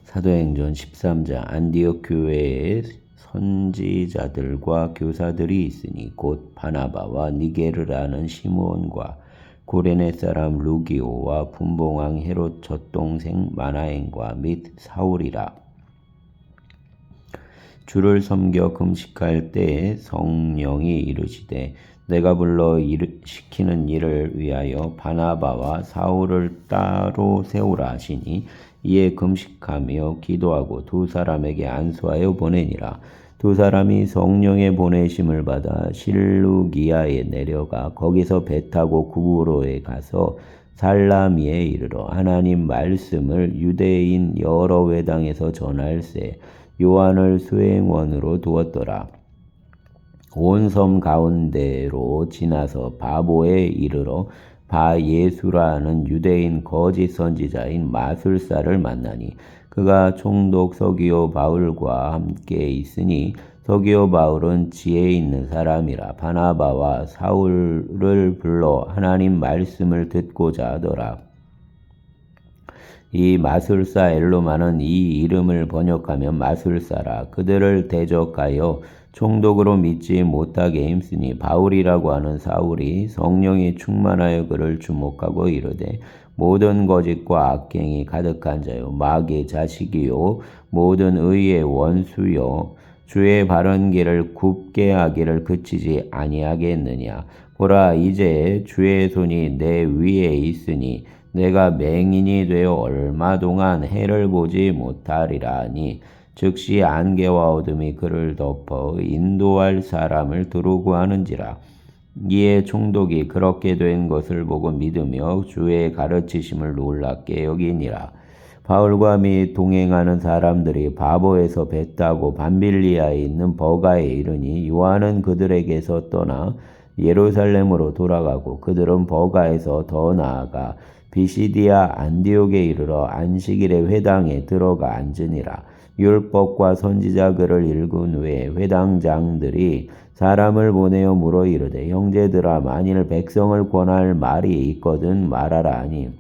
사도행전 13장 안디옥 교회에 선지자들과 교사들이 있으니 곧 바나바와 니게르라는 시므온과 고레네 사람 루기오와 분봉왕 헤롯 젖동생 마나엔과 및 사울이라. 주를 섬겨 금식할 때에 성령이 이르시되 내가 불러 시키는 일을 위하여 바나바와 사울을 따로 세우라 하시니 이에 금식하며 기도하고 두 사람에게 안수하여 보내니라. 두 사람이 성령의 보내심을 받아 실루기아에 내려가 거기서 배 타고 구브로에 가서 살라미에 이르러 하나님 말씀을 유대인 여러 회당에서 전할세 요한을 수행원으로 두었더라. 온 섬 가운데로 지나서 바보에 이르러 바예수라는 유대인 거짓 선지자인 마술사를 만나니 그가 총독 서기오 바울과 함께 있으니 서기오 바울은 지혜 있는 사람이라. 바나바와 사울을 불러 하나님 말씀을 듣고자 하더라. 이 마술사 엘로마는 이 이름을 번역하면 마술사라. 그들을 대적하여 총독으로 믿지 못하게 힘쓰니 바울이라고 하는 사울이 성령이 충만하여 그를 주목하고 이르되 모든 거짓과 악행이 가득한 자요 마귀의 자식이요 모든 의의 원수요 주의 바른 길을 굽게 하기를 그치지 아니하겠느냐. 보라 이제 주의 손이 내 위에 있으니 내가 맹인이 되어 얼마 동안 해를 보지 못하리라 하니 즉시 안개와 어둠이 그를 덮어 인도할 사람을 두루고 하는지라. 이에 총독이 그렇게 된 것을 보고 믿으며 주의 가르치심을 놀랍게 여기니라. 바울과 및 동행하는 사람들이 바보에서 배 타고 밤빌리아에 있는 버가에 이르니 요한은 그들에게서 떠나 예루살렘으로 돌아가고 그들은 버가에서 더 나아가 비시디아 안디옥에 이르러 안식일의 회당에 들어가 앉으니라. 율법과 선지자 글을 읽은 후에 회당장들이 사람을 보내어 물어 이르되 형제들아 만일 백성을 권할 말이 있거든 말하라 하니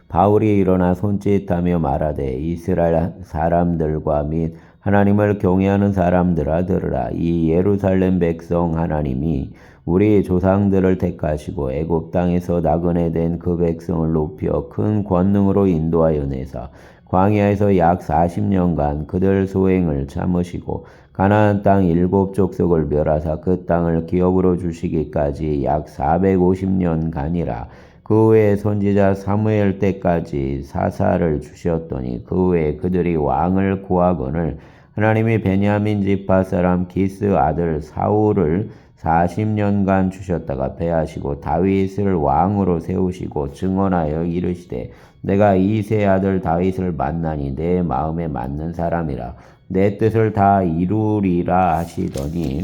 바울이 일어나 손짓하며 말하되 이스라엘 사람들과 및 하나님을 경외하는 사람들아 들으라. 이 예루살렘 백성 하나님이 우리 조상들을 택하시고 애굽 땅에서 나그네 된 그 백성을 높여 큰 권능으로 인도하여 내사 광야에서 약 40년간 그들 소행을 참으시고 가나안 땅 7족속을 멸하사 그 땅을 기업으로 주시기까지 약 450년간이라. 그 후에 선지자 사무엘 때까지 사사를 주셨더니 그 후에 그들이 왕을 구하거늘 하나님이 베냐민 지파 사람 기스 아들 사울을 40년간 주셨다가 패하시고 다윗을 왕으로 세우시고 증언하여 이르시되 내가 이새 아들 다윗을 만나니 내 마음에 맞는 사람이라 내 뜻을 다 이루리라 하시더니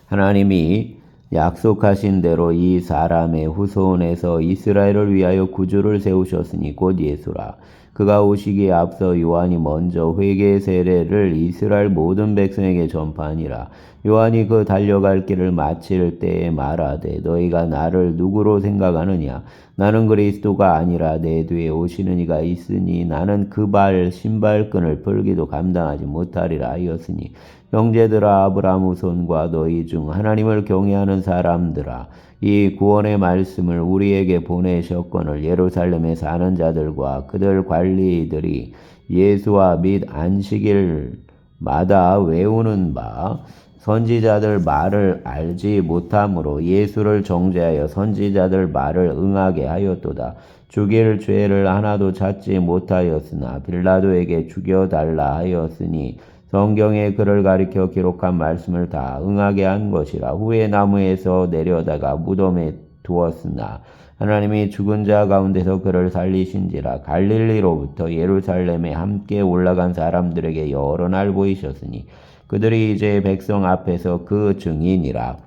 하나님이 약속하신 대로 이 사람의 후손에서 이스라엘을 위하여 구주를 세우셨으니 곧 예수라. 그가 오시기에 앞서 요한이 먼저 회개 세례를 이스라엘 모든 백성에게 전파하니라. 요한이 그 달려갈 길을 마칠 때에 말하되 너희가 나를 누구로 생각하느냐. 나는 그리스도가 아니라 내 뒤에 오시는 이가 있으니 나는 그 발 신발끈을 풀기도 감당하지 못하리라 하였으니 형제들아 아브라함 후손과 너희 중 하나님을 경외하는 사람들아 이 구원의 말씀을 우리에게 보내셨거늘 예루살렘에 사는 자들과 그들 관리들이 예수와 및 안식일마다 외우는 바 선지자들 말을 알지 못함으로 예수를 정죄하여 선지자들 말을 응하게 하였도다. 죽일 죄를 하나도 찾지 못하였으나 빌라도에게 죽여달라 하였으니 성경에 그를 가리켜 기록한 말씀을 다 응하게 한 것이라. 후에 나무에서 내려다가 무덤에 두었으나 하나님이 죽은 자 가운데서 그를 살리신지라. 갈릴리로부터 예루살렘에 함께 올라간 사람들에게 여러 날 보이셨으니 그들이 이제 백성 앞에서 그 증인이라.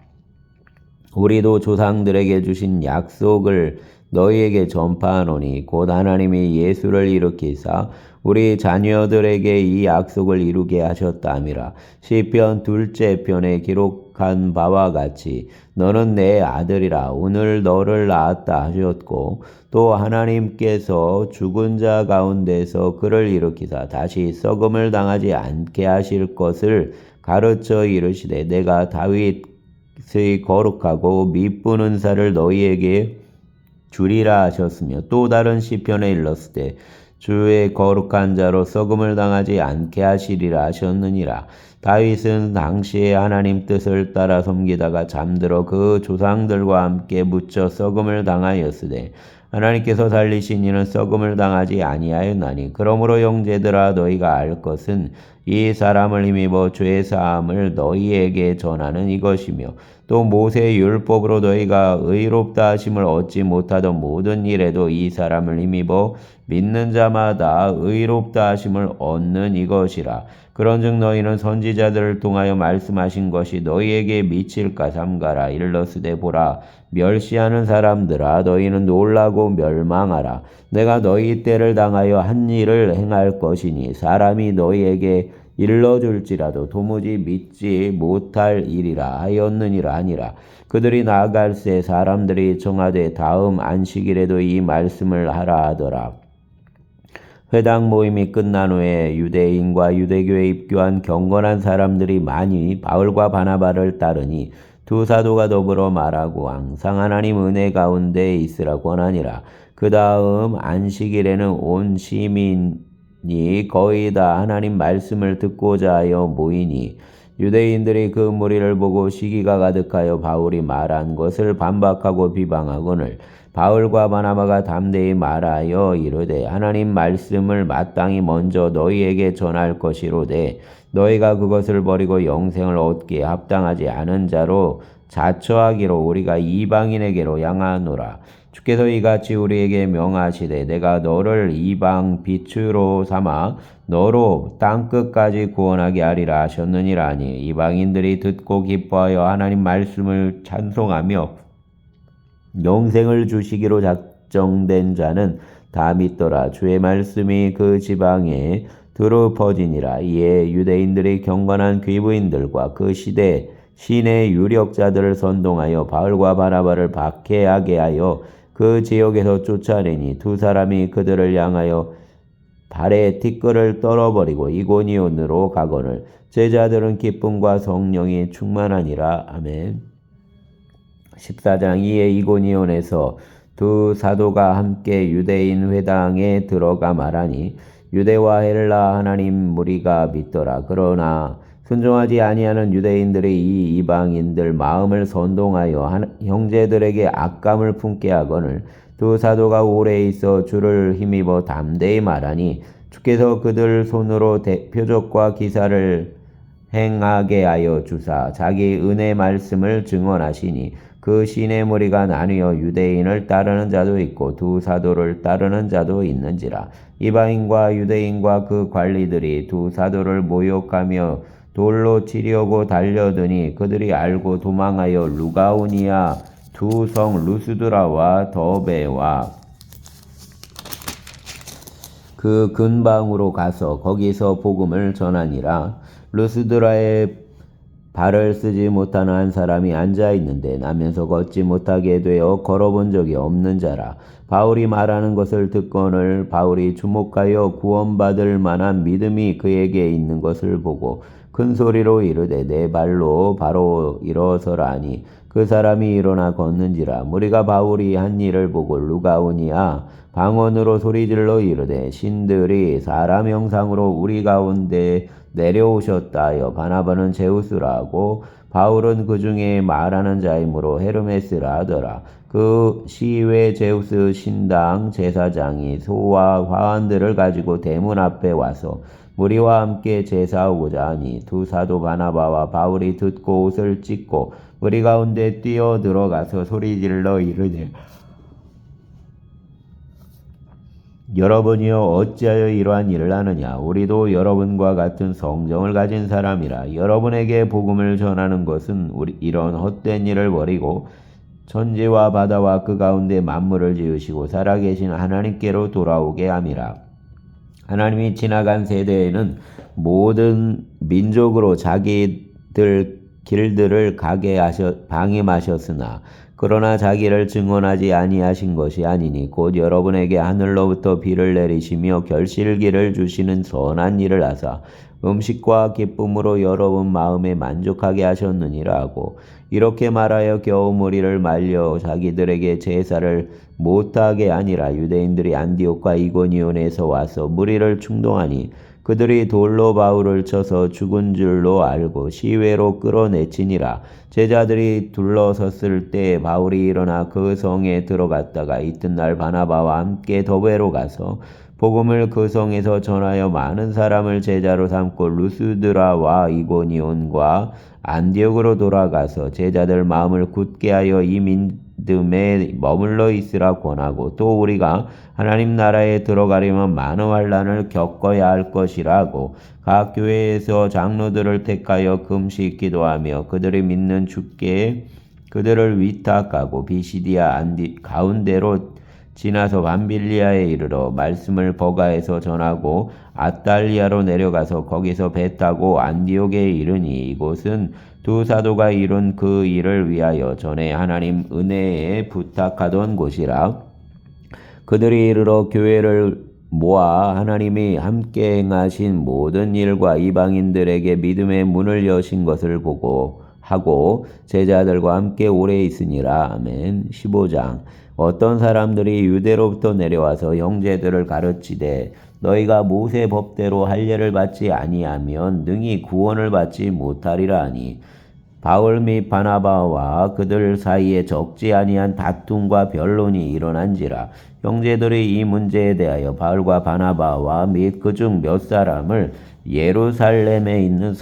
우리도 조상들에게 주신 약속을 너희에게 전파하노니 곧 하나님이 예수를 일으키사 우리 자녀들에게 이 약속을 이루게 하셨다미라. 시편 2째 편에 기록한 바와 같이 너는 내 아들이라 오늘 너를 낳았다 하셨고 또 하나님께서 죽은 자 가운데서 그를 일으키사 다시 썩음을 당하지 않게 하실 것을 가르쳐 이르시되 내가 다윗의 거룩하고 미쁜 은사를 너희에게 주리라 하셨으며 또 다른 시편에 일렀을 주의 거룩한 자로 썩음을 당하지 않게 하시리라 하셨느니라. 다윗은 당시에 하나님 뜻을 따라 섬기다가 잠들어 그 조상들과 함께 묻혀 썩음을 당하였으되 하나님께서 살리신 이는 썩음을 당하지 아니하였나니 그러므로 형제들아 너희가 알 것은 이 사람을 힘입어 죄 사함을 너희에게 전하는 이것이며 또 모세의 율법으로 너희가 의롭다 하심을 얻지 못하던 모든 일에도 이 사람을 힘입어 믿는 자마다 의롭다 하심을 얻는 이것이라. 그런즉 너희는 선지자들을 통하여 말씀하신 것이 너희에게 미칠까 삼가라. 일러스되 보라 멸시하는 사람들아 너희는 놀라고 멸망하라. 내가 너희 때를 당하여 한 일을 행할 것이니 사람이 너희에게 일러줄지라도 도무지 믿지 못할 일이라 하였느니라 하니라. 그들이 나아갈새 사람들이 청하되 다음 안식일에도 이 말씀을 하라 하더라. 회당 모임이 끝난 후에 유대인과 유대교에 입교한 경건한 사람들이 많이 바울과 바나바를 따르니 두 사도가 더불어 말하고 항상 하나님 은혜 가운데 있으라 권하니라. 그 다음 안식일에는 온 시민이 거의 다 하나님 말씀을 듣고자 하여 모이니 유대인들이 그 무리를 보고 시기가 가득하여 바울이 말한 것을 반박하고 비방하거늘 바울과 바나바가 담대히 말하여 이르되 하나님 말씀을 마땅히 먼저 너희에게 전할 것이로되 너희가 그것을 버리고 영생을 얻기에 합당하지 않은 자로 자처하기로 우리가 이방인에게로 향하노라. 주께서 이같이 우리에게 명하시되 내가 너를 이방 빛으로 삼아 너로 땅끝까지 구원하게 하리라 하셨느니라니. 이방인들이 듣고 기뻐하여 하나님 말씀을 찬송하며 영생을 주시기로 작정된 자는 다 믿더라. 주의 말씀이 그 지방에 두루 퍼지니라. 이에 유대인들이 경건한 귀부인들과 그 시대 신의 유력자들을 선동하여 바울과 바나바를 박해하게 하여 그 지역에서 쫓아내니 두 사람이 그들을 향하여 발에 티끌을 떨어버리고 이고니온으로 가거늘 제자들은 기쁨과 성령이 충만하니라. 아멘. 14장 이에 이고니온에서 두 사도가 함께 유대인 회당에 들어가 말하니 유대와 헬라 하나님 무리가 믿더라. 그러나 순종하지 아니하는 유대인들이 이 이방인들 마음을 선동하여 형제들에게 악감을 품게 하거늘 두 사도가 오래 있어 주를 힘입어 담대히 말하니 주께서 그들 손으로 표적과 기사를 행하게 하여 주사 자기 은혜 말씀을 증언하시니 그 신의 무리가 나뉘어 유대인을 따르는 자도 있고 두 사도를 따르는 자도 있는지라. 이방인과 유대인과 그 관리들이 두 사도를 모욕하며 돌로 치려고 달려드니 그들이 알고 도망하여 루가오니아 두 성 루스드라와 더베와 그 근방으로 가서 거기서 복음을 전하니라. 루스드라에 발을 쓰지 못하는 한 사람이 앉아있는데 나면서 걷지 못하게 되어 걸어본 적이 없는 자라. 바울이 말하는 것을 듣거늘 바울이 주목하여 구원받을 만한 믿음이 그에게 있는 것을 보고 큰 소리로 이르되 내 발로 바로 일어서라 하니 그 사람이 일어나 걷는지라. 무리가 바울이 한 일을 보고 루가오니아 방언으로 소리질러 이르되 신들이 사람 형상으로 우리 가운데 내려오셨다 하여 바나바는 제우스라 하고 바울은 그 중에 말하는 자이므로 헤르메스라 하더라. 그 시외 제우스 신당 제사장이 소와 화환들을 가지고 대문 앞에 와서 무리와 함께 제사하고자 하니 두 사도 바나바와 바울이 듣고 옷을 찢고 무리 가운데 뛰어 들어가서 소리질러 이르되 여러분이여 어찌하여 이러한 일을 하느냐. 우리도 여러분과 같은 성정을 가진 사람이라. 여러분에게 복음을 전하는 것은 이런 헛된 일을 버리고 천지와 바다와 그 가운데 만물을 지으시고 살아계신 하나님께로 돌아오게 함이라. 하나님이 지나간 세대에는 모든 민족으로 자기들 길들을 가게 방임하셨으나 그러나 자기를 증언하지 아니하신 것이 아니니 곧 여러분에게 하늘로부터 비를 내리시며 결실기를 주시는 선한 일을 하사 음식과 기쁨으로 여러분 마음에 만족하게 하셨느니라 하고 이렇게 말하여 겨우 무리를 말려 자기들에게 제사를 못하게 아니라 유대인들이 안디옥과 이고니온에서 와서 무리를 충동하니 그들이 돌로 바울을 쳐서 죽은 줄로 알고 시외로 끌어내치니라. 제자들이 둘러섰을 때 바울이 일어나 그 성에 들어갔다가 이튿날 바나바와 함께 더베로 가서 복음을 그 성에서 전하여 많은 사람을 제자로 삼고 루스드라와 이고니온과 안디옥으로 돌아가서 제자들 마음을 굳게 하여 이 믿음에 머물러 있으라 권하고 또 우리가 하나님 나라에 들어가려면 많은 환난을 겪어야 할 것이라고 각 교회에서 장로들을 택하여 금식 기도하며 그들이 믿는 주께 그들을 위탁하고 비시디아 가운데로 지나서 밤빌리아에 이르러 말씀을 버가에서 전하고 아탈리아로 내려가서 거기서 배 타고 안디옥에 이르니 이곳은 두 사도가 이룬 그 일을 위하여 전에 하나님 은혜에 부탁하던 곳이라. 그들이 이르러 교회를 모아 하나님이 함께 행하신 모든 일과 이방인들에게 믿음의 문을 여신 것을 보고 하고 제자들과 함께 오래 있으니라. 아멘. 15장. 어떤 사람들이 유대로부터 내려와서 형제들을 가르치되 너희가 모세 법대로 할례를 받지 아니하면 능히 구원을 받지 못하리라 하니 바울 및 바나바와 그들 사이에 적지 아니한 다툼과 변론이 일어난지라. 형제들이 이 문제에 대하여 바울과 바나바와 및 그중 몇 사람을 예루살렘에 있는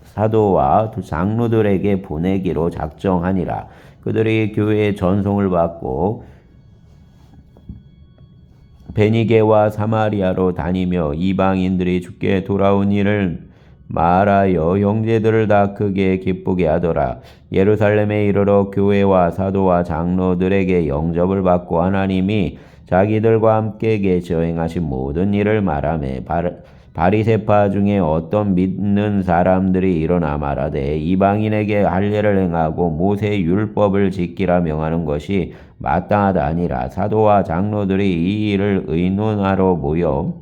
사도와 장로들에게 보내기로 작정하니라. 그들이 교회의 전송을 받고 베니게와 사마리아로 다니며 이방인들이 주께 돌아온 일을 말하여 형제들을 다 크게 기쁘게 하더라. 예루살렘에 이르러 교회와 사도와 장로들에게 영접을 받고 하나님이 자기들과 함께 계셔 행하신 모든 일을 말하며 바리새파 중에 어떤 믿는 사람들이 일어나 말하되 이방인에게 할례를 행하고 모세 율법을 지키라 명하는 것이 마땅하다 아니라. 사도와 장로들이 이 일을 의논하러 모여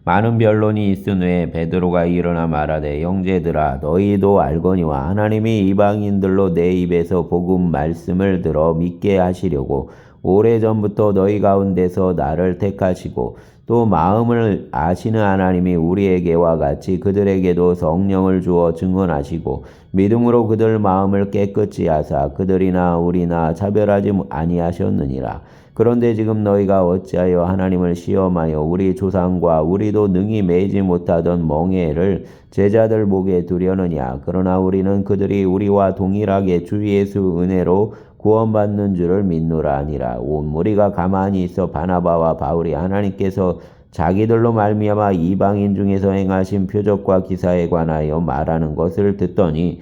많은 변론이 있은 후에 베드로가 일어나 말하되 형제들아 너희도 알거니와 하나님이 이방인들로 내 입에서 복음 말씀을 들어 믿게 하시려고 오래전부터 너희 가운데서 나를 택하시고 또 마음을 아시는 하나님이 우리에게와 같이 그들에게도 성령을 주어 증언하시고 믿음으로 그들 마음을 깨끗이 하사 그들이나 우리나 차별하지 아니하셨느니라. 그런데 지금 너희가 어찌하여 하나님을 시험하여 우리 조상과 우리도 능히 매지 못하던 멍에를 제자들 목에 두려느냐. 그러나 우리는 그들이 우리와 동일하게 주 예수 은혜로 구원받는 줄을 믿노라 아니라. 온 무리가 가만히 있어 바나바와 바울이 하나님께서 자기들로 말미암아 이방인 중에서 행하신 표적과 기사에 관하여 말하는 것을 듣더니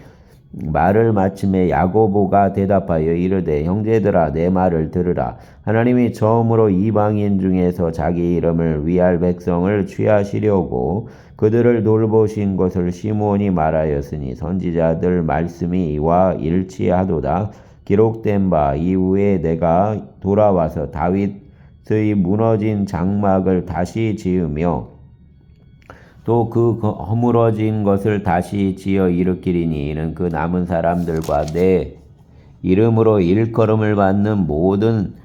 말을 마침에 야고보가 대답하여 이르되 형제들아 내 말을 들으라. 하나님이 처음으로 이방인 중에서 자기 이름을 위할 백성을 취하시려고 그들을 돌보신 것을 시므온이 말하였으니 선지자들 말씀이 이와 일치하도다. 기록된 바 이후에 내가 돌아와서 다윗의 무너진 장막을 다시 지으며 또 그 허물어진 것을 다시 지어 일으키리니 이는 그 남은 사람들과 내 이름으로 일컬음을 받는 모든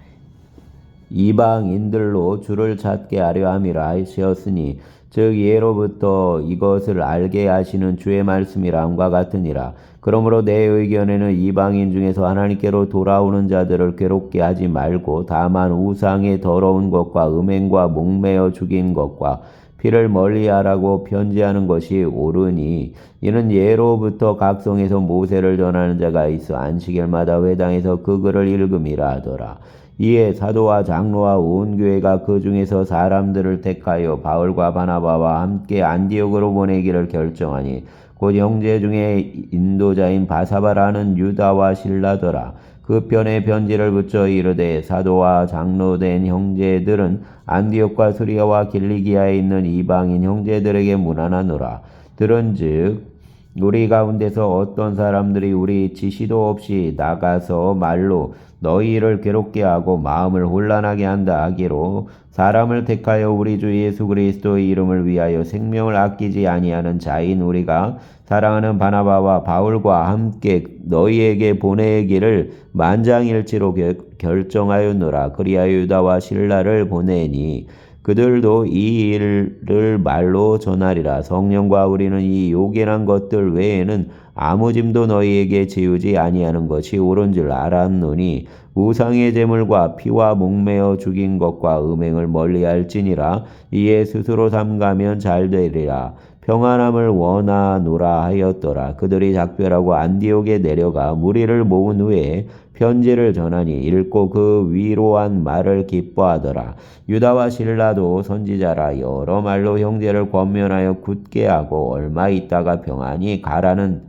이방인들로 주를 찾게 하려 함이라 하셨으니 즉 예로부터 이것을 알게 하시는 주의 말씀이라 함과 같으니라. 그러므로 내 의견에는 이방인 중에서 하나님께로 돌아오는 자들을 괴롭게 하지 말고 다만 우상의 더러운 것과 음행과 목매어 죽인 것과 피를 멀리하라고 편지하는 것이 옳으니 이는 예로부터 각 성에서 모세를 전하는 자가 있어 안식일마다 회당에서 그 글을 읽음이라 하더라. 이에 사도와 장로와 온 교회가 그 중에서 사람들을 택하여 바울과 바나바와 함께 안디옥으로 보내기를 결정하니 곧 형제 중에 인도자인 바사바라는 유다와 실라더라. 그 편에 편지를 붙여 이르되 사도와 장로된 형제들은 안디옥과 수리아와 길리기아에 있는 이방인 형제들에게 문안하노라. 들은즉 우리 가운데서 어떤 사람들이 우리 지시도 없이 나가서 말로 너희를 괴롭게 하고 마음을 혼란하게 한다 하기로 사람을 택하여 우리 주 예수 그리스도의 이름을 위하여 생명을 아끼지 아니하는 자인 우리가 사랑하는 바나바와 바울과 함께 너희에게 보내기를 만장일치로 결정하였노라. 그리하여 유다와 실라를 보내니 그들도 이 일을 말로 전하리라. 성령과 우리는 이 요긴한 것들 외에는 아무 짐도 너희에게 지우지 아니하는 것이 옳은 줄 알았노니 우상의 제물과 피와 목매어 죽인 것과 음행을 멀리할지니라. 이에 스스로 삼가면 잘 되리라. 평안함을 원하노라 하였더라. 그들이 작별하고 안디옥에 내려가 무리를 모은 후에 편지를 전하니 읽고 그 위로한 말을 기뻐하더라. 유다와 실라도 선지자라 여러 말로 형제를 권면하여 굳게 하고 얼마 있다가 평안히 가라는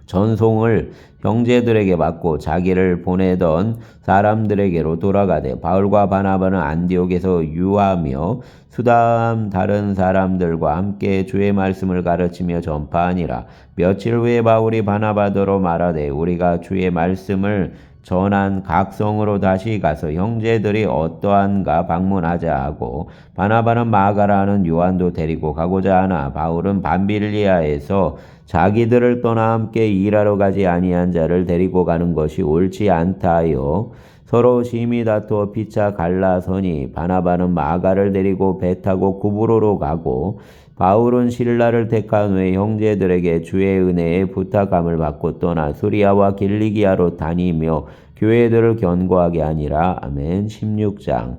전송을 형제들에게 받고 자기를 보내던 사람들에게로 돌아가되 바울과 바나바는 안디옥에서 유하며 수담 다른 사람들과 함께 주의 말씀을 가르치며 전파하니라. 며칠 후에 바울이 바나바더러 말하되 우리가 주의 말씀을 전한 각 성으로 다시 가서 형제들이 어떠한가 방문하자 하고 바나바는 마가라는 요한도 데리고 가고자 하나 바울은 밤빌리아에서 자기들을 떠나 함께 일하러 가지 아니한 자를 데리고 가는 것이 옳지 않다 하여 서로 심히 다투어 피차 갈라서니 바나바는 마가를 데리고 배 타고 구브로로 가고 바울은 실라를 택한 후에 형제들에게 주의 은혜에 부탁함을 받고 떠나 수리아와 길리기아로 다니며 교회들을 견고하게 하니라. 아멘. 16장.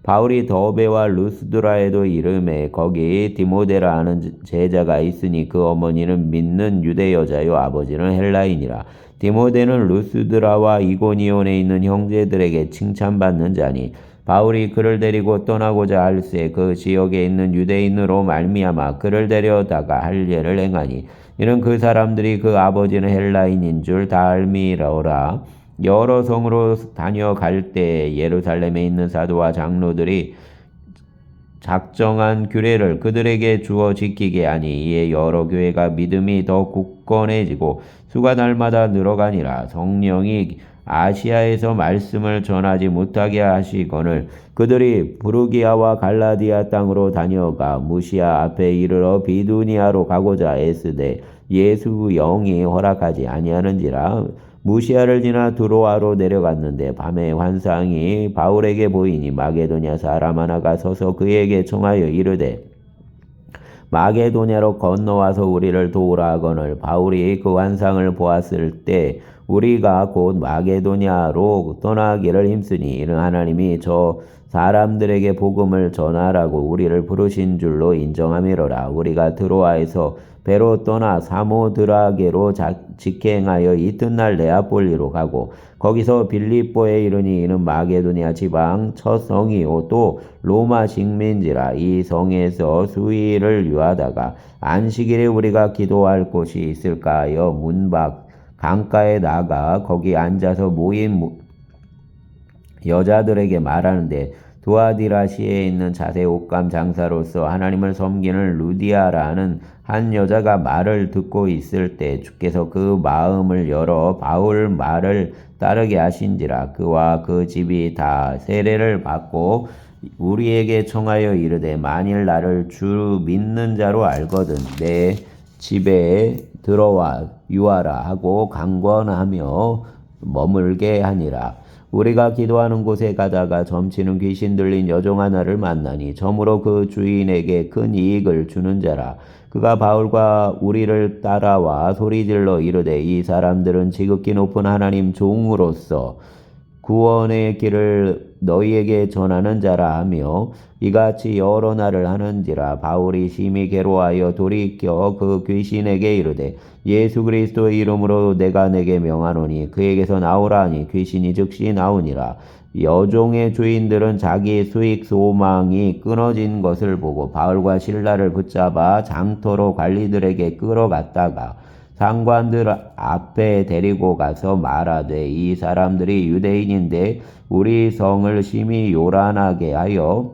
바울이 더베와 루스드라에도 이르매 거기 디모데라 하는 제자가 있으니 그 어머니는 믿는 유대 여자요 아버지는 헬라인이라. 디모데는 루스드라와 이고니온에 있는 형제들에게 칭찬받는 자니 바울이 그를 데리고 떠나고자 할새 그 지역에 있는 유대인으로 말미암아 그를 데려다가 할례를 행하니 이는 그 사람들이 그 아버지는 헬라인인 줄 다 알미러라. 여러 성으로 다녀갈 때 예루살렘에 있는 사도와 장로들이 작정한 규례를 그들에게 주어 지키게 하니 이에 여러 교회가 믿음이 더 굳건해지고 수가 날마다 늘어가니라. 성령이 아시아에서 말씀을 전하지 못하게 하시거늘 그들이 부르기아와 갈라디아 땅으로 다녀가 무시아 앞에 이르러 비두니아로 가고자 애쓰되 예수 영이 허락하지 아니하는지라. 무시아를 지나 두로아로 내려갔는데 밤에 환상이 바울에게 보이니 마게도냐 사람 하나가 서서 그에게 청하여 이르되 마게도냐로 건너와서 우리를 도우라 하거늘 바울이 그 환상을 보았을 때 우리가 곧 마게도냐로 떠나기를 힘쓰니 이는 하나님이 저 사람들에게 복음을 전하라고 우리를 부르신 줄로 인정함이로라. 우리가 드로아에서 배로 떠나 사모드라게로 직행하여 이튿날 네아폴리로 가고 거기서 빌립보에 이르니 이는 마게도냐 지방 첫 성이요 또 로마 식민지라. 이 성에서 수일을 유하다가 안식일에 우리가 기도할 곳이 있을까 하여 문밖 강가에 나가 거기 앉아서 모인 여자들에게 말하는데 두아디라시에 있는 자세 옷감 장사로서 하나님을 섬기는 루디아라는 한 여자가 말을 듣고 있을 때 주께서 그 마음을 열어 바울 말을 따르게 하신지라. 그와 그 집이 다 세례를 받고 우리에게 청하여 이르되 만일 나를 주 믿는 자로 알거든 내 집에 들어와 유하라 하고 강권하며 머물게 하니라. 우리가 기도하는 곳에 가다가 점치는 귀신 들린 여종 하나를 만나니 점으로 그 주인에게 큰 이익을 주는 자라. 그가 바울과 우리를 따라와 소리질러 이르되 이 사람들은 지극히 높은 하나님 종으로서 구원의 길을 너희에게 전하는 자라 하며 이같이 여러 날을 하는지라. 바울이 심히 괴로워하여 돌이켜 그 귀신에게 이르되 예수 그리스도의 이름으로 내가 내게 명하노니 그에게서 나오라 하니 귀신이 즉시 나오니라. 여종의 주인들은 자기 수익 소망이 끊어진 것을 보고 바울과 실라를 붙잡아 장터로 관리들에게 끌어갔다가 상관들 앞에 데리고 가서 말하되 이 사람들이 유대인인데 우리 성을 심히 요란하게 하여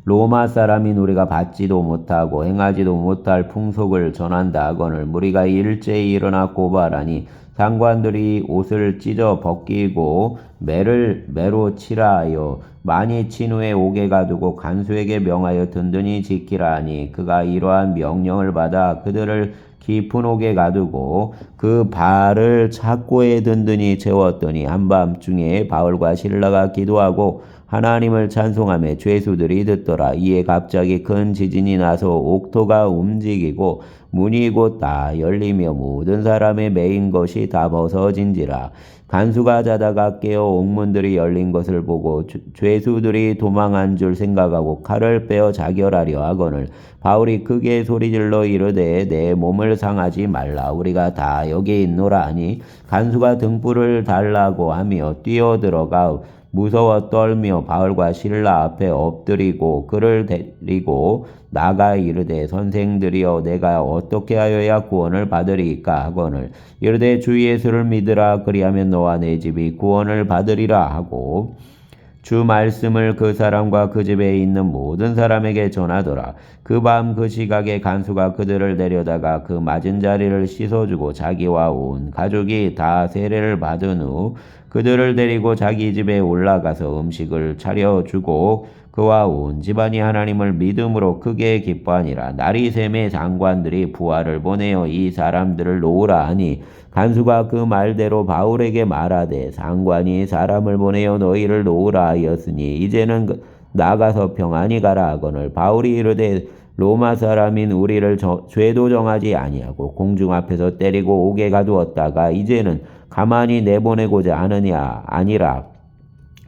로마 사람인 우리가 받지도 못하고 행하지도 못할 풍속을 전한다 하거늘 무리가 일제히 일어나 고발하니 상관들이 옷을 찢어 벗기고 매로 치라 하여 많이 친 후에 옥에 가두고 간수에게 명하여 든든히 지키라 하니 그가 이러한 명령을 받아 그들을 깊은 옥에 가두고 그 발을 착고에 든든히 채웠더니 한밤중에 바울과 실라가 기도하고 하나님을 찬송하며 죄수들이 듣더라. 이에 갑자기 큰 지진이 나서 옥토가 움직이고 문이 곧 다 열리며 모든 사람의 매인 것이 다 벗어진지라. 간수가 자다가 깨어 옥문들이 열린 것을 보고 죄수들이 도망한 줄 생각하고 칼을 빼어 자결하려 하거늘 바울이 크게 소리질러 이르되 내 몸을 상하지 말라 우리가 다 여기 있노라 하니 간수가 등불을 달라고 하며 뛰어들어가 무서워 떨며 바울과 실라 앞에 엎드리고 그를 데리고 나가 이르되 선생들이여 내가 어떻게 하여야 구원을 받으리까 하거늘 이르되 주 예수를 믿으라 그리하면 너와 내 집이 구원을 받으리라 하고 주 말씀을 그 사람과 그 집에 있는 모든 사람에게 전하더라. 그 밤 그 시각에 간수가 그들을 데려다가 그 맞은 자리를 씻어주고 자기와 온 가족이 다 세례를 받은 후 그들을 데리고 자기 집에 올라가서 음식을 차려주고 그와 온 집안이 하나님을 믿음으로 크게 기뻐하니라. 날이 샘에 장관들이 부하를 보내어 이 사람들을 놓으라 하니 간수가 그 말대로 바울에게 말하되 상관이 사람을 보내어 너희를 놓으라 하였으니 이제는 나가서 평안히 가라 하거늘 바울이 이르되 로마 사람인 우리를 죄도 정하지 아니하고 공중 앞에서 때리고 옥에 가두었다가 이제는 가만히 내보내고자 하느냐 아니라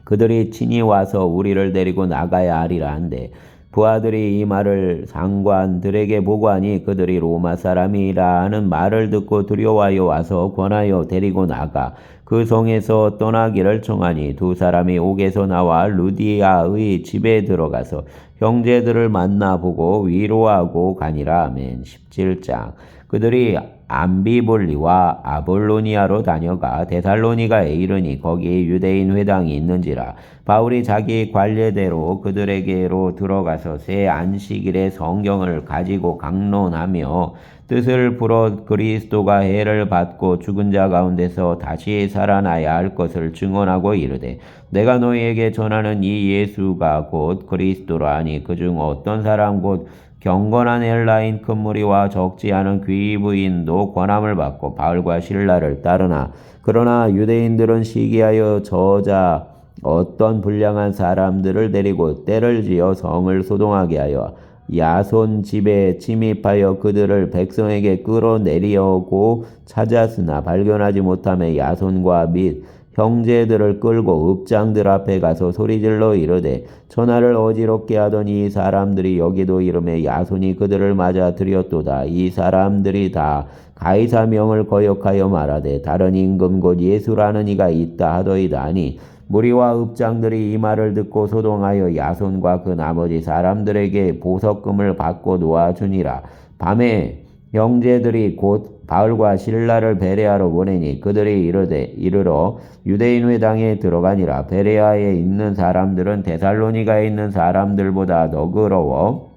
그들이 친히 와서 우리를 데리고 나가야 하리라 한데 부하들이 이 말을 상관들에게 보고하니 그들이 로마 사람이라 하는 말을 듣고 두려워하여 와서 권하여 데리고 나가 그 성에서 떠나기를 청하니 두 사람이 옥에서 나와 루디아의 집에 들어가서 형제들을 만나보고 위로하고 가니라. 아멘. 17장. 그들이 암비볼리와 아볼로니아로 다녀가 데살로니가에 이르니 거기에 유대인 회당이 있는지라. 바울이 자기 관례대로 그들에게로 들어가서 새 안식일에 성경을 가지고 강론하며 뜻을 풀어 그리스도가 해를 받고 죽은 자 가운데서 다시 살아나야 할 것을 증언하고 이르되 내가 너희에게 전하는 이 예수가 곧 그리스도라 하니 그중 어떤 사람 곧 경건한 헬라인 큰 무리와 적지 않은 귀부인도 권함을 받고 바울과 실라를 따르나 그러나 유대인들은 시기하여 저자 어떤 불량한 사람들을 데리고 때를 지어 성을 소동하게 하여 야손 집에 침입하여 그들을 백성에게 끌어내리려고 찾았으나 발견하지 못하며 야손과 및 형제들을 끌고 읍장들 앞에 가서 소리질러 이르되 천하를 어지럽게 하던 이 사람들이 여기도 이름에 야손이 그들을 맞아 들였도다. 이 사람들이 다 가이사 명을 거역하여 말하되 다른 임금 곧 예수라는 이가 있다 하더이다 하니 무리와 읍장들이 이 말을 듣고 소동하여 야손과 그 나머지 사람들에게 보석금을 받고 놓아주니라. 밤에 형제들이 곧 바울과 실라를 베레아로 보내니 그들이 이르러 유대인 회당에 들어가니라. 베레아에 있는 사람들은 데살로니가에 있는 사람들보다 너그러워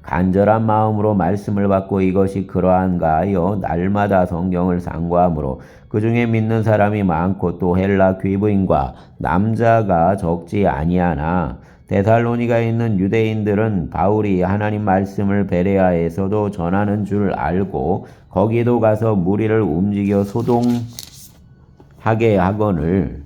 간절한 마음으로 말씀을 받고 이것이 그러한가 하여 날마다 성경을 상고하므로 그 중에 믿는 사람이 많고 또 헬라 귀부인과 남자가 적지 아니하나 데살로니가에 있는 유대인들은 바울이 하나님 말씀을 베레아에서도 전하는 줄 알고 거기도 가서 무리를 움직여 소동하게 하거늘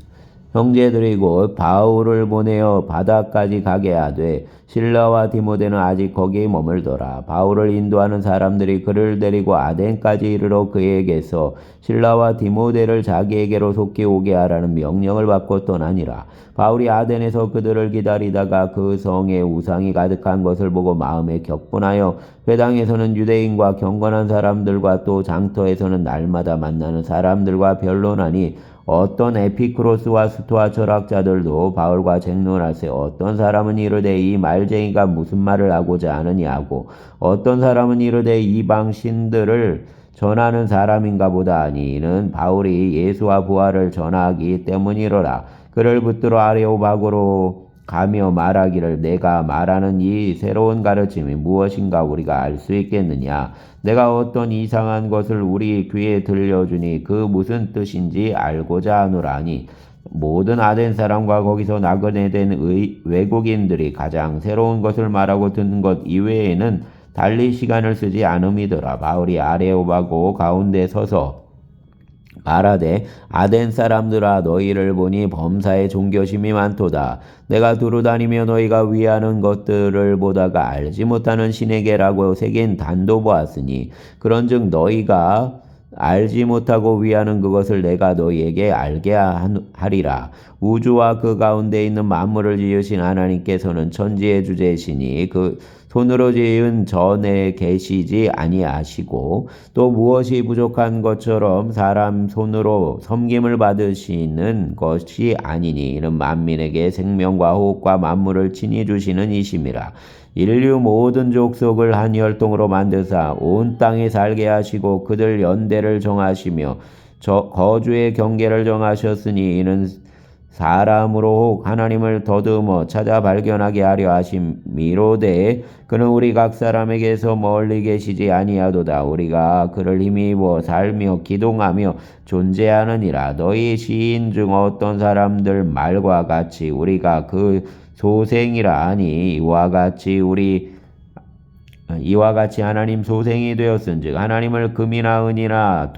형제들이 곧 바울을 보내어 바다까지 가게 하되 실라와 디모데는 아직 거기 머물더라. 바울을 인도하는 사람들이 그를 데리고 아덴까지 이르러 그에게서 실라와 디모데를 자기에게로 속히 오게 하라는 명령을 받고 떠나니라. 바울이 아덴에서 그들을 기다리다가 그 성에 우상이 가득한 것을 보고 마음에 격분하여 회당에서는 유대인과 경건한 사람들과 또 장터에서는 날마다 만나는 사람들과 변론하니 어떤 에피크로스와 스토아 철학자들도 바울과 쟁론하세 어떤 사람은 이르되 이 말쟁이가 무슨 말을 하고자 하느냐고 어떤 사람은 이르되 이방 신들을 전하는 사람인가 보다 하니 이는 바울이 예수와 부활을 전하기 때문이로라. 그를 붙들어 아레오바고로 가며 말하기를 내가 말하는 이 새로운 가르침이 무엇인가 우리가 알 수 있겠느냐. 내가 어떤 이상한 것을 우리 귀에 들려주니 그 무슨 뜻인지 알고자 하노라니. 모든 아덴 사람과 거기서 나그네 된 외국인들이 가장 새로운 것을 말하고 듣는 것 이외에는 달리 시간을 쓰지 않음이더라. 바울이 아레오바고 가운데 서서 말하되 아덴 사람들아 너희를 보니 범사에 종교심이 많도다. 내가 두루 다니며 너희가 위하는 것들을 보다가 알지 못하는 신에게라고 새긴 단도 보았으니 그런즉 너희가 알지 못하고 위하는 그것을 내가 너희에게 알게 하리라. 우주와 그 가운데 있는 만물을 지으신 하나님께서는 천지의 주제시니 그 손으로 지은 전에 계시지 아니하시고 또 무엇이 부족한 것처럼 사람 손으로 섬김을 받으시는 것이 아니니 이는 만민에게 생명과 호흡과 만물을 친히 주시는 이심이라. 인류 모든 족속을 한 혈통으로 만드사 온 땅에 살게 하시고 그들 연대를 정하시며 거주의 경계를 정하셨으니 이는 사람으로 하나님을 더듬어 찾아 발견하게 하려 하심이로되 그는 우리 각 사람에게서 멀리 계시지 아니하도다. 우리가 그를 힘입어 살며 기동하며 존재하느니라. 너희 시인 중 어떤 사람들 말과 같이 우리가 그 소생이라 하니 이와 같이 하나님 소생이 되었은즉 하나님을 금이나 은이나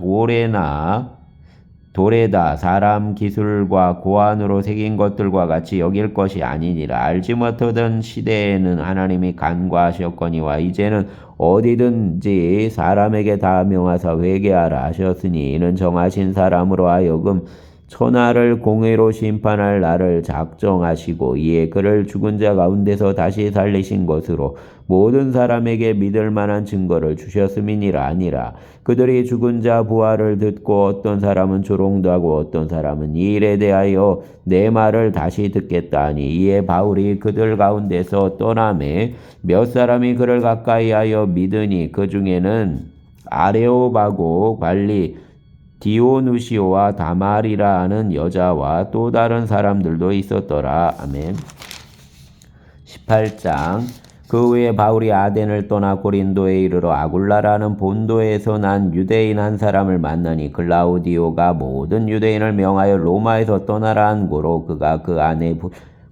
돌에다 사람 기술과 고안으로 새긴 것들과 같이 여길 것이 아니니라. 알지 못하던 시대에는 하나님이 간과하셨거니와 이제는 어디든지 사람에게 다 명하사 회개하라 하셨으니 이는 정하신 사람으로 하여금 천하를 공의로 심판할 날을 작정하시고 이에 그를 죽은 자 가운데서 다시 살리신 것으로 모든 사람에게 믿을 만한 증거를 주셨음이니라. 아니라 그들이 죽은 자 부활을 듣고 어떤 사람은 조롱하고 어떤 사람은 이 일에 대하여 내 말을 다시 듣겠다 하니 이에 바울이 그들 가운데서 떠나매 몇 사람이 그를 가까이하여 믿으니 그 중에는 아레오바고 관리 디오누시오와 다말이라 하는 여자와 또 다른 사람들도 있었더라. 아멘. 18장 그 후에 바울이 아덴을 떠나 고린도에 이르러 아굴라라는 본도에서 난 유대인 한 사람을 만나니 클라우디오가 모든 유대인을 명하여 로마에서 떠나라 한 고로 그가 그 안에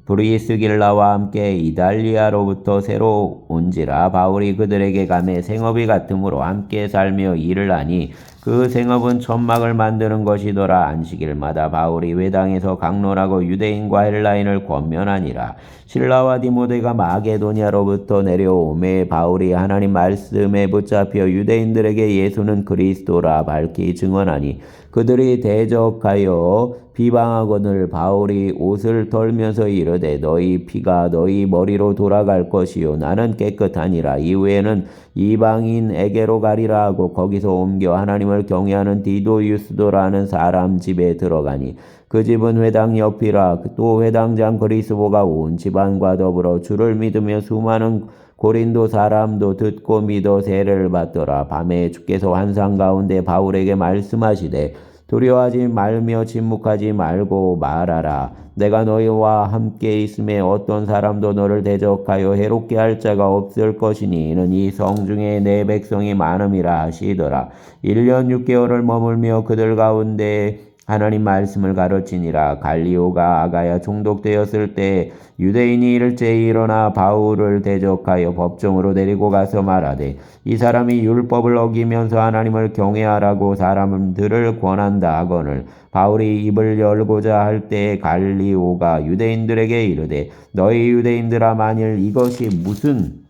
브리스길라와 함께 이달리아로부터 새로 온지라. 바울이 그들에게 가매 생업이 같으므로 함께 살며 일을 하니 그 생업은 천막을 만드는 것이더라. 안식일마다 바울이 회당에서 강론하고 유대인과 헬라인을 권면하니라. 실라와 디모데가 마게도냐로부터 내려오매 바울이 하나님 말씀에 붙잡혀 유대인들에게 예수는 그리스도라 밝히 증언하니 그들이 대적하여 비방하거늘 바울이 옷을 털면서 이르되 너희 피가 너희 머리로 돌아갈 것이요 나는 깨끗하니라. 이후에는 이방인에게로 가리라 하고 거기서 옮겨 하나님을 경외하는 디도유스도라는 사람 집에 들어가니 그 집은 회당 옆이라. 또 회당장 그리스보가 온 집안과 더불어 주를 믿으며 수많은 고린도 사람도 듣고 믿어 세례를 받더라. 밤에 주께서 환상 가운데 바울에게 말씀하시되 두려워하지 말며 침묵하지 말고 말하라. 내가 너희와 함께 있음에 어떤 사람도 너를 대적하여 해롭게 할 자가 없을 것이니 이는 이 성중에 내 백성이 많음이라 하시더라. 1년 6개월을 머물며 그들 가운데 하나님 말씀을 가르치니라. 갈리오가 아가야 총독되었을 때 유대인이 일제히 일어나 바울을 대적하여 법정으로 데리고 가서 말하되 이 사람이 율법을 어기면서 하나님을 경외하라고 사람들을 권한다 하거늘 바울이 입을 열고자 할 때 갈리오가 유대인들에게 이르되 너희 유대인들아 만일 이것이 무슨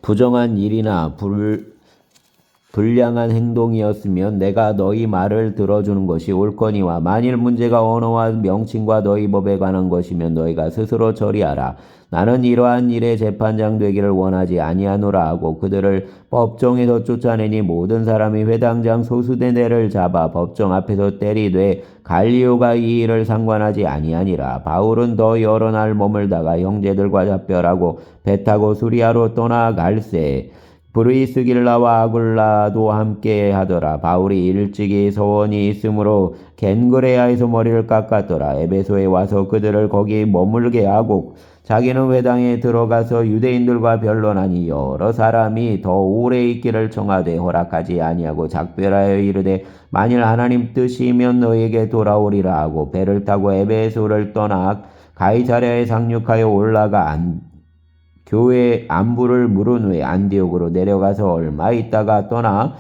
부정한 일이나 불량한 행동이었으면 내가 너희 말을 들어주는 것이 옳거니와 만일 문제가 언어와 명칭과 너희 법에 관한 것이면 너희가 스스로 처리하라. 나는 이러한 일에 재판장 되기를 원하지 아니하노라 하고 그들을 법정에서 쫓아내니 모든 사람이 회당장 소수대네를 잡아 법정 앞에서 때리되 갈리오가 이 일을 상관하지 아니하니라. 바울은 더 여러 날 머물다가 형제들과 작별하고 배 타고 수리아로 떠나갈새 브리스길라와 아굴라도 함께 하더라. 바울이 일찍이 서원이 있으므로 겐그레아에서 머리를 깎았더라. 에베소에 와서 그들을 거기 머물게 하고 자기는 회당에 들어가서 유대인들과 변론하니 여러 사람이 더 오래 있기를 청하되 허락하지 아니하고 작별하여 이르되 만일 하나님 뜻이면 너에게 돌아오리라 하고 배를 타고 에베소를 떠나 가이사랴에 상륙하여 올라가 교회 안부를 물은 후에 안디옥으로 내려가서 얼마 있다가 떠나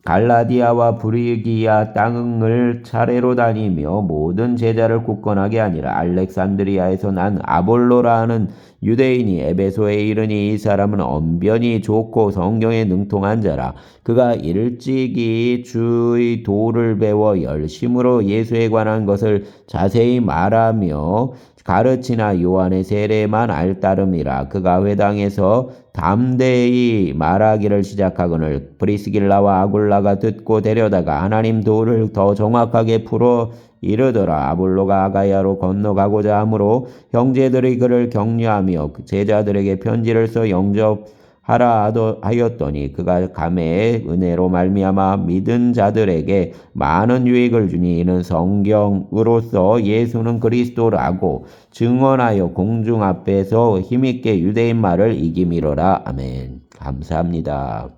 갈라디아와 브리기아 땅을 차례로 다니며 모든 제자를 굳건하게 하니라. 알렉산드리아에서 난 아볼로라 하는 유대인이 에베소에 이르니 이 사람은 언변이 좋고 성경에 능통한 자라. 그가 일찍이 주의 도를 배워 열심으로 예수에 관한 것을 자세히 말하며 가르치나 요한의 세례만 알따름이라. 그가 회당에서 담대히 말하기를 시작하거늘 브리스길라와 아굴라가 듣고 데려다가 하나님 도를 더 정확하게 풀어 이르더라. 아볼로가 아가야로 건너가고자 하므로 형제들이 그를 격려하며 제자들에게 편지를 써 영접하라 하였더니 그가 감회의 은혜로 말미암아 믿은 자들에게 많은 유익을 주니 이는 성경으로서 예수는 그리스도라고 증언하여 공중 앞에서 힘있게 유대인 말을 이기미로라. 아멘. 감사합니다.